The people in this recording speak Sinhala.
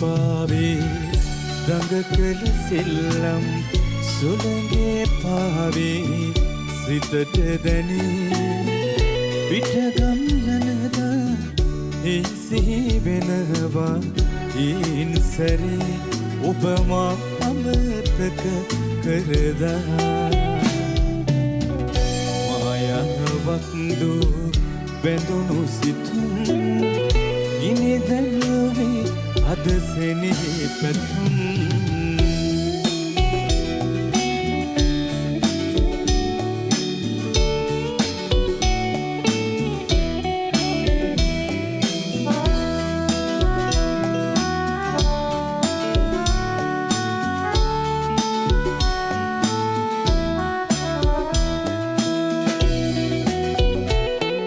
පාවේ රඟ කළ සෙල්ලම් සුළඟේ පාවේ සිතට දැනී පිටගම් යනදා ඒ සිහි වෙනවා ඊන් සැරේ ඔබ මා අමතක කරදා මායාවක් දූ බැඳුණු සිතුම් ගිනි දැල්වේ අද සෙනෙහි පැතුම්